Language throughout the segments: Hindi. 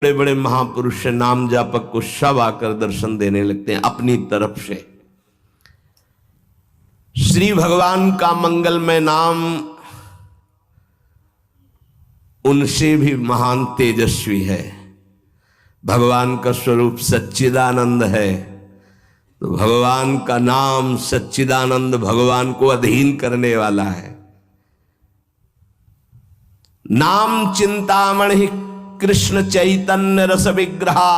बड़े बड़े महापुरुष नाम जापक को सब आकर दर्शन देने लगते हैं अपनी तरफ से। श्री भगवान का मंगलमय नाम उनसे भी महान तेजस्वी है। भगवान का स्वरूप सच्चिदानंद है, तो भगवान का नाम सच्चिदानंद भगवान को अधीन करने वाला है। नाम चिंतामणि कृष्ण चैतन्य रस विग्रहा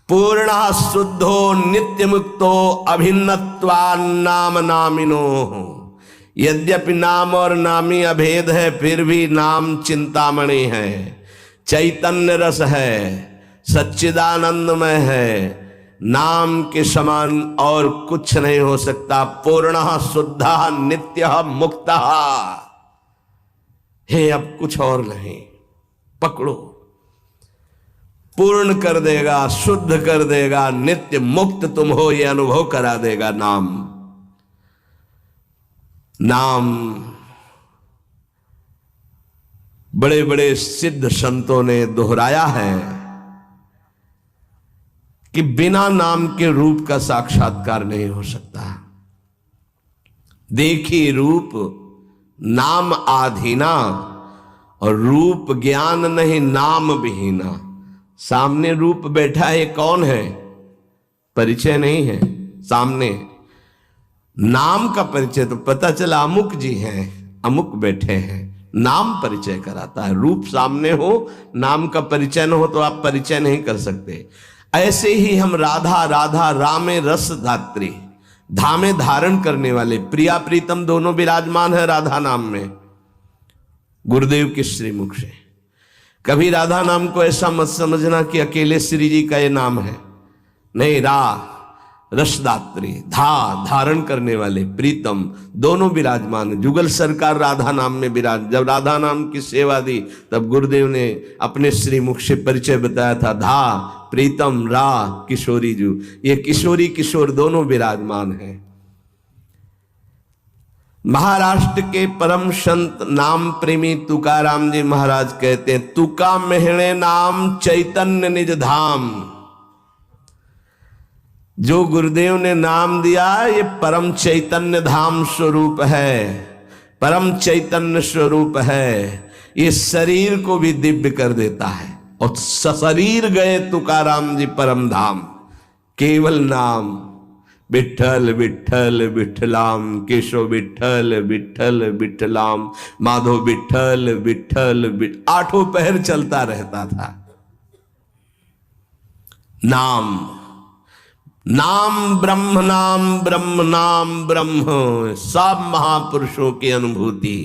पूर्ण शुद्धो नित्य मुक्तो अभिन्नत्वान्नाम नामिनो। यद्यपि नाम और नामी अभेद है, फिर भी नाम चिंतामणि है, चैतन्य रस है, सच्चिदानंदमय है। नाम के समान और कुछ नहीं हो सकता। पूर्ण शुद्ध नित्य मुक्त है, अब कुछ और नहीं। पकड़ो, पूर्ण कर देगा, शुद्ध कर देगा, नित्य मुक्त तुम हो ये अनुभव करा देगा नाम। नाम बड़े बड़े सिद्ध संतों ने दोहराया है कि बिना नाम के रूप का साक्षात्कार नहीं हो सकता। देखी रूप नाम आधीना, और रूप ज्ञान नहीं नाम विहीना। सामने रूप बैठा है, कौन है? परिचय नहीं है सामने। नाम का परिचय तो पता चला अमुक जी हैं, अमुक बैठे हैं। नाम परिचय कराता है। रूप सामने हो, नाम का परिचय न हो तो आप परिचय नहीं कर सकते। ऐसे ही हम राधा राधा रामे रस धात्री, धामे धारण करने वाले प्रिया प्रीतम दोनों विराजमान है राधा नाम में, गुरुदेव के श्रीमुख से। कभी राधा नाम को ऐसा मत समझना कि अकेले श्री जी का ये नाम है, नहीं। रसदात्री, धारण करने वाले, प्रीतम दोनों विराजमान। जुगल सरकार राधा नाम में विराज। जब राधा नाम की सेवा दी तब गुरुदेव ने अपने श्रीमुख से परिचय बताया था। प्रीतम किशोरी जू, ये किशोरी किशोर दोनों विराजमान हैं। महाराष्ट्र के परम संत नाम प्रेमी तुकाराम जी महाराज कहते हैं, तुका मेहणे नाम चैतन्य निज धाम। जो गुरुदेव ने नाम दिया ये परम चैतन्य धाम स्वरूप है, परम चैतन्य स्वरूप है। ये शरीर को भी दिव्य कर देता है। और सशरीर गए तुकाराम जी परम धाम। केवल नाम विठ्ठल विठ्ठल विठ्ठलाम, केशव विठ्ठल विठ्ठल विठ्ठलाम, माधव विठ्ठल विठ्ठल आठों पहर चलता रहता था। नाम नाम ब्रह्म, नाम ब्रह्म, नाम ब्रह्म, सब महापुरुषों की अनुभूति।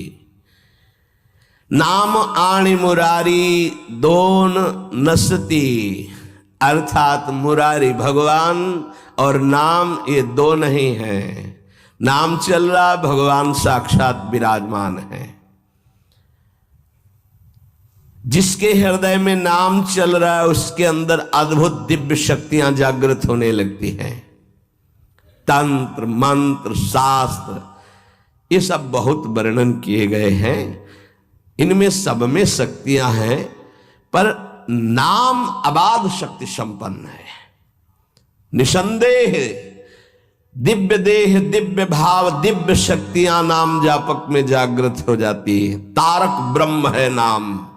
नाम आणि मुरारी दोन नसती, अर्थात मुरारी भगवान और नाम ये दो नहीं है। नाम चल रहा, भगवान साक्षात विराजमान है। जिसके हृदय में नाम चल रहा है उसके अंदर अद्भुत दिव्य शक्तियां जागृत होने लगती हैं। तंत्र मंत्र शास्त्र ये सब बहुत वर्णन किए गए हैं, इनमें सब में शक्तियां हैं, पर नाम अबाध शक्ति संपन्न है। निसंदेह दिव्य देह, दिव्य भाव, दिव्य शक्तियां नाम जापक में जागृत हो जाती है। तारक ब्रह्म है नाम।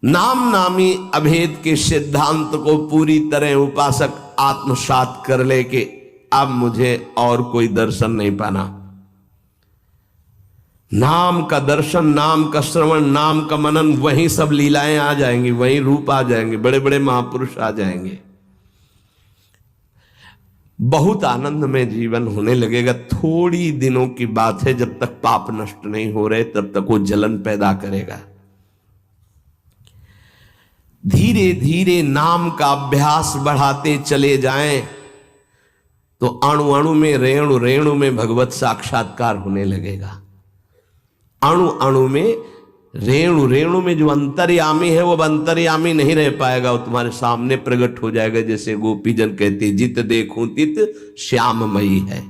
नाम नामी अभेद के सिद्धांत को पूरी तरह उपासक आत्मसात कर ले कि अब मुझे और कोई दर्शन नहीं पाना। नाम का दर्शन, नाम का श्रवण, नाम का मनन, वहीं सब लीलाएं आ जाएंगी, वहीं रूप आ जाएंगे, बड़े बड़े महापुरुष आ जाएंगे। बहुत आनंद में जीवन होने लगेगा। थोड़ी दिनों की बात है, जब तक पाप नष्ट नहीं हो रहे तब तक वो जलन पैदा करेगा। धीरे धीरे नाम का अभ्यास बढ़ाते चले जाएं तो अणु अणु में, रेणु रेणु में भगवत साक्षात्कार होने लगेगा। अणु अणु में, रेणु रेणु में जो अंतर्यामी है वो अंतर्यामी नहीं रह पाएगा, वो तुम्हारे सामने प्रकट हो जाएगा। जैसे गोपीजन कहते, जित देखूं तित श्याममयी है।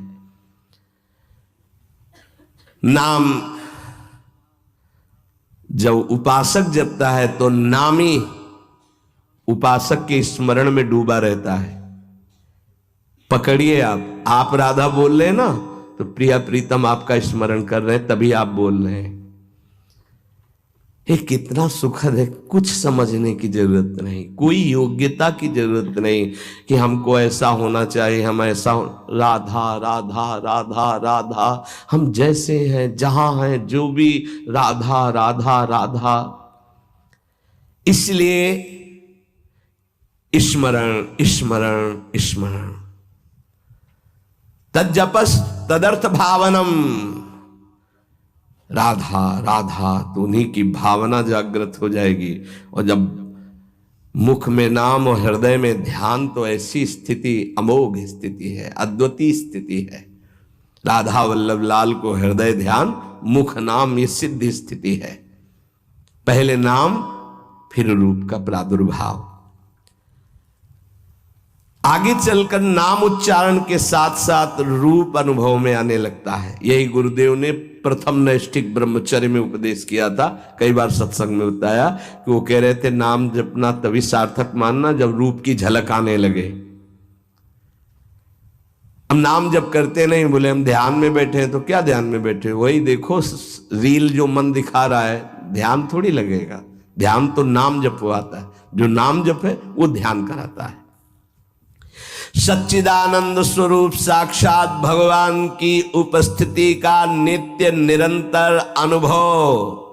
नाम जब उपासक जपता है तो नामी उपासक के स्मरण में डूबा रहता है। पकड़िए, आप राधा बोल रहे हैं ना, तो प्रिया प्रीतम आपका स्मरण कर रहे हैं, तभी आप बोल रहे हैं। ये कितना सुखद है। कुछ समझने की जरूरत नहीं, कोई योग्यता की जरूरत नहीं कि हमको ऐसा होना चाहिए, हम ऐसा राधा राधा राधा राधा, हम जैसे हैं जहां हैं जो भी राधा राधा राधा। इसलिए स्मरण स्मरण स्मरण, तज्जपस तदर्थ भावनम। राधा राधा तो उन्हीं की भावना जागृत हो जाएगी। और जब मुख में नाम और हृदय में ध्यान, तो ऐसी स्थिति अमोघ स्थिति है, अद्वितीय स्थिति है। राधा वल्लभ लाल को हृदय ध्यान, मुख नाम, ये सिद्ध स्थिति है। पहले नाम फिर रूप का प्रादुर्भाव। आगे चलकर नाम उच्चारण के साथ साथ रूप अनुभव में आने लगता है। यही गुरुदेव ने प्रथम नैष्ठिक ब्रह्मचर्य में उपदेश किया था। कई बार सत्संग में बताया कि वो कह रहे थे नाम जपना तभी सार्थक मानना जब रूप की झलक आने लगे। हम नाम जप करते नहीं, बोले हम ध्यान में बैठे हैं, तो क्या ध्यान में बैठे, वही देखो रील जो मन दिखा रहा है, ध्यान थोड़ी लगेगा। ध्यान तो नाम जपवाता है, जो नाम जप है वो ध्यान कराता है। सच्चिदानंद स्वरूप साक्षात भगवान की उपस्थिति का नित्य निरंतर अनुभव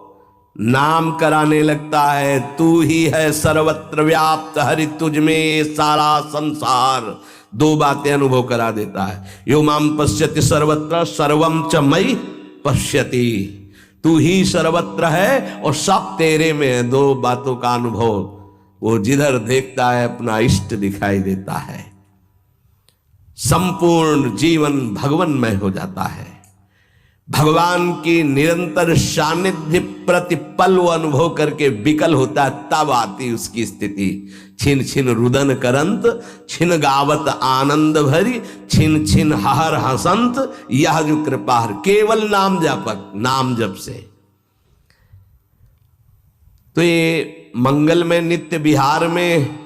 नाम कराने लगता है। तू ही है सर्वत्र व्याप्त, हरि तुझ में सारा संसार। दो बातें अनुभव करा देता है। यो माम पश्यति सर्वत्र सर्वम च मयि पश्यति। तू ही सर्वत्र है और सब तेरे में है। दो बातों का अनुभव, वो जिधर देखता है अपना इष्ट दिखाई देता है। संपूर्ण जीवन भगवन्मय हो जाता है। भगवान की निरंतर सानिध्य प्रतिपल वो अनुभव करके विकल होता है, तब आती उसकी स्थिति। छिन छिन रुदन करंत, छिन गावत आनंद भरी, छिन छिन हर हसंत, यह जो कृपा हर। केवल नाम जापक, नाम जप से। तो ये मंगल में नित्य विहार में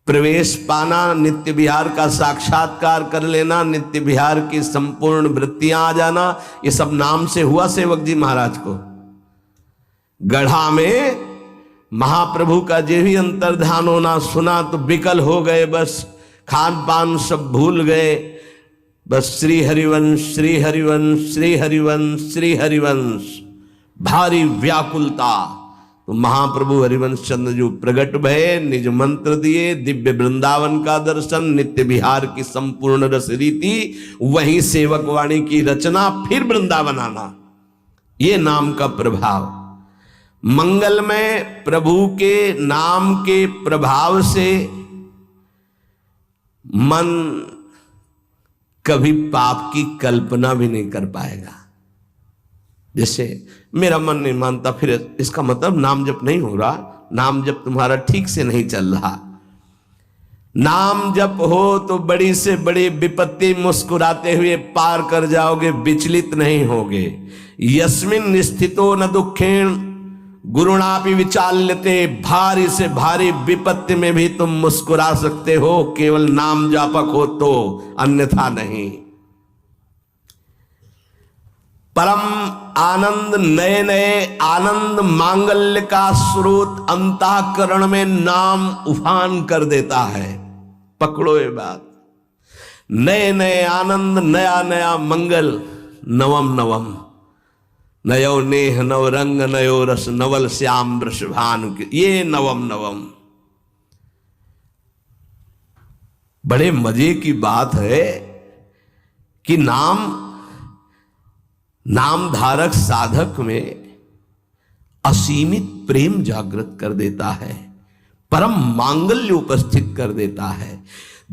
प्रवेश पाना, नित्य विहार का साक्षात्कार कर लेना, नित्य विहार की संपूर्ण वृत्तियां आ जाना, ये सब नाम से हुआ सेवक जी महाराज को। गढ़ा में महाप्रभु का जो भी अंतर्ध्यान होना सुना तो विकल हो गए, बस खान पान सब भूल गए। बस श्री हरिवंश श्री हरिवंश श्री हरिवंश श्री हरिवंश, भारी व्याकुलता। तो महाप्रभु हरिवंश चंद्र जो प्रकट भये, निज मंत्र दिए, दिव्य वृंदावन का दर्शन, नित्य विहार की संपूर्ण रस रीति, वहीं सेवक वाणी की रचना, फिर वृंदावन आना, ये नाम का प्रभाव। मंगल में प्रभु के नाम के प्रभाव से मन कभी पाप की कल्पना भी नहीं कर पाएगा। जैसे मेरा मन नहीं मानता, फिर इसका मतलब नाम जप नहीं हो रहा, नाम जप तुम्हारा ठीक से नहीं चल रहा। नाम जप हो तो बड़ी से बड़ी विपत्ति मुस्कुराते हुए पार कर जाओगे, विचलित नहीं होगे। यस्मिन स्थितो न दुखेण गुरुणापि विचाल्यते, भारी से भारी विपत्ति में भी तुम मुस्कुरा सकते हो, केवल नाम जापक हो तो, अन्यथा नहीं। परम आनंद, नए नए आनंद मांगल्य का स्रोत अंतःकरण में नाम उफान कर देता है। पकड़ो ये बात, नए नए आनंद, नया नया मंगल, नवम नवम, नयो नेह नव रंग नयो रस, नवल श्याम वृषभानु, ये नवम नवम। बड़े मजे की बात है कि नाम धारक साधक में असीमित प्रेम जागृत कर देता है, परम मांगल्य उपस्थित कर देता है।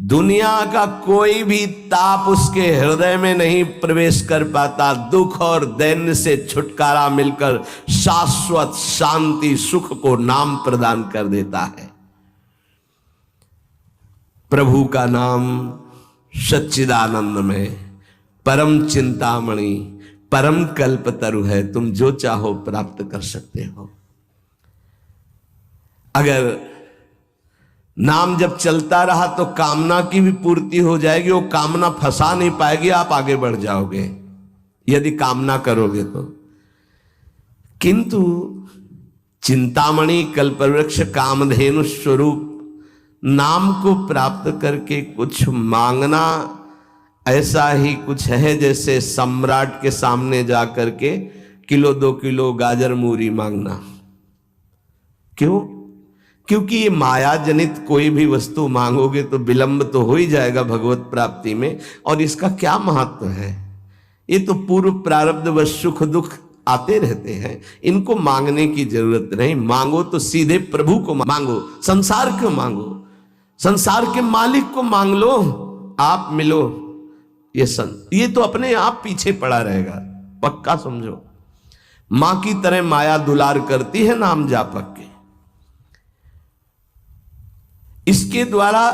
दुनिया का कोई भी ताप उसके हृदय में नहीं प्रवेश कर पाता। दुख और दैन्य से छुटकारा मिलकर शाश्वत शांति सुख को नाम प्रदान कर देता है। प्रभु का नाम सच्चिदानंद में परम चिंतामणि, परम कल्पतरु है, तुम जो चाहो प्राप्त कर सकते हो। अगर नाम जब चलता रहा तो कामना की भी पूर्ति हो जाएगी, वो कामना फंसा नहीं पाएगी, आप आगे बढ़ जाओगे यदि कामना करोगे तो। किंतु चिंतामणि कल्पवृक्ष कामधेनु स्वरूप नाम को प्राप्त करके कुछ मांगना ऐसा ही कुछ है जैसे सम्राट के सामने जा करके किलो 2 किलो गाजर मूरी मांगना। क्यों? क्योंकि ये माया जनित कोई भी वस्तु मांगोगे तो विलंब तो हो ही जाएगा भगवत प्राप्ति में, और इसका क्या महत्व है? ये तो पूर्व प्रारब्ध व सुख दुख आते रहते हैं, इनको मांगने की जरूरत नहीं। मांगो तो सीधे प्रभु को मांगो, संसार क्यों मांगो? संसार के मालिक को मांग लो, आप मिलो। ये तो अपने आप पीछे पड़ा रहेगा, पक्का समझो। मां की तरह माया दुलार करती है नाम जापक के। इसके द्वारा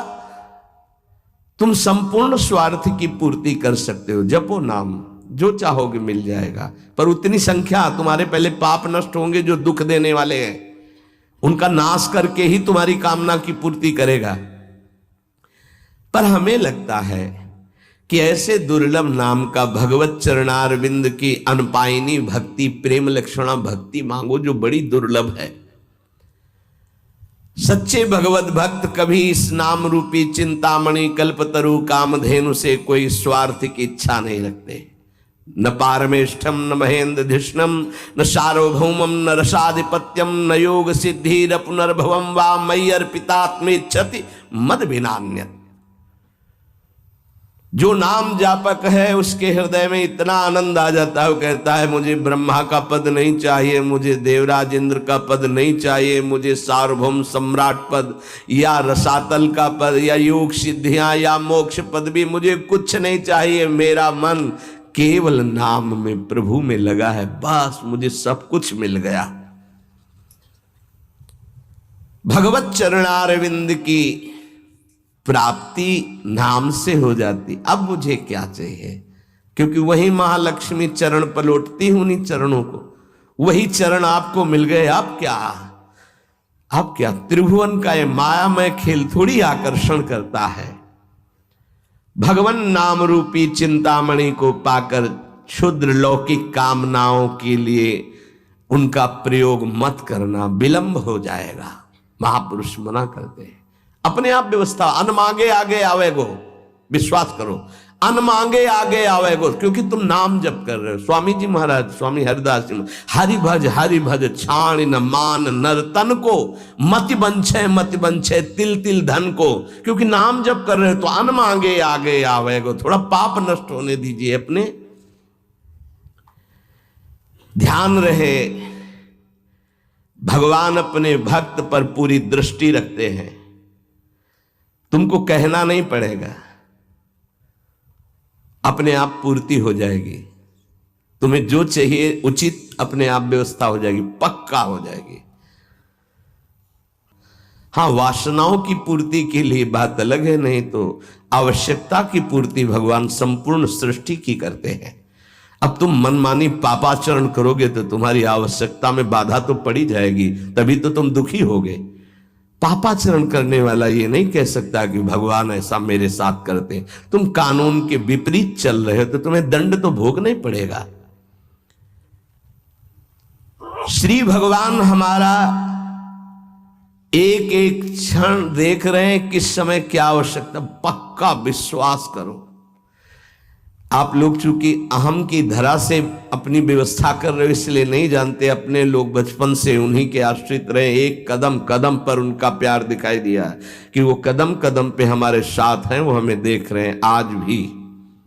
तुम संपूर्ण स्वार्थ की पूर्ति कर सकते हो। जपो नाम, जो चाहोगे मिल जाएगा, पर उतनी संख्या तुम्हारे पहले पाप नष्ट होंगे जो दुख देने वाले हैं, उनका नाश करके ही तुम्हारी कामना की पूर्ति करेगा। पर हमें लगता है कि ऐसे दुर्लभ नाम का भगवत चरणारविंद की अनपायनी भक्ति, प्रेम लक्षणा भक्ति मांगो जो बड़ी दुर्लभ है। सच्चे भगवत भक्त कभी इस नाम रूपी चिंतामणि कल्पतरु कामधेनु से कोई स्वार्थ की इच्छा नहीं रखते। न पारमेष्ठम न महेंद्र धिष्णम न सार्वभौमम न रसाधिपत्यम न योग सिद्धि न पुनर्भवम वा मयि अर्पितात्मेच्छति मद विनान्यत। जो नाम जापक है उसके हृदय में इतना आनंद आ जाता है, वो कहता है मुझे ब्रह्मा का पद नहीं चाहिए, मुझे देवराज इंद्र का पद नहीं चाहिए, मुझे सार्वभौम सम्राट पद या रसातल का पद या योग सिद्धियां या मोक्ष पद भी मुझे कुछ नहीं चाहिए। मेरा मन केवल नाम में, प्रभु में लगा है, बस मुझे सब कुछ मिल गया। भगवत चरणारविंद की प्राप्ति नाम से हो जाती। अब मुझे क्या चाहिए? क्योंकि वही महालक्ष्मी चरण पलटती हूं उन्हीं चरणों को, वही चरण आपको मिल गए। अब क्या त्रिभुवन का ये मायामय खेल थोड़ी आकर्षण करता है। भगवान नाम रूपी चिंतामणि को पाकर क्षुद्र लौकिक कामनाओं के लिए उनका प्रयोग मत करना, विलंब हो जाएगा। महापुरुष मना करते हैं। अपने आप व्यवस्था, अन मांगे आगे आवेगो, विश्वास करो, अन मांगे आगे आवेगो, क्योंकि तुम नाम जप कर रहे हो। स्वामी जी महाराज, स्वामी हरिदास जी, हरि भज छाण न मान नर तन को, मति बंछे तिल तिल धन को। क्योंकि नाम जप कर रहे हो तो अन मांगे आगे आवेगो। थोड़ा पाप नष्ट होने दीजिए अपने। ध्यान रहे, भगवान अपने भक्त पर पूरी दृष्टि रखते हैं। तुमको कहना नहीं पड़ेगा, अपने आप पूर्ति हो जाएगी। तुम्हें जो चाहिए उचित अपने आप व्यवस्था हो जाएगी, पक्का हो जाएगी। हाँ, वासनाओं की पूर्ति के लिए बात अलग है, नहीं तो आवश्यकता की पूर्ति भगवान संपूर्ण सृष्टि की करते हैं। अब तुम मनमानी पापाचरण करोगे तो तुम्हारी आवश्यकता में बाधा तो पड़ी जाएगी, तभी तो तुम दुखी होगे। पापाचरण करने वाला ये नहीं कह सकता कि भगवान ऐसा मेरे साथ करते। तुम कानून के विपरीत चल रहे हो तो तुम्हें दंड तो भोगना ही पड़ेगा। श्री भगवान हमारा एक एक क्षण देख रहे हैं, किस समय क्या आवश्यकता। पक्का विश्वास करो। आप लोग चूंकि अहम की धरा से अपनी व्यवस्था कर रहे हो इसलिए नहीं जानते। अपने लोग बचपन से उन्हीं के आश्रित रहे, एक कदम कदम पर उनका प्यार दिखाई दिया कि वो कदम कदम पे हमारे साथ हैं, वो हमें देख रहे हैं आज भी।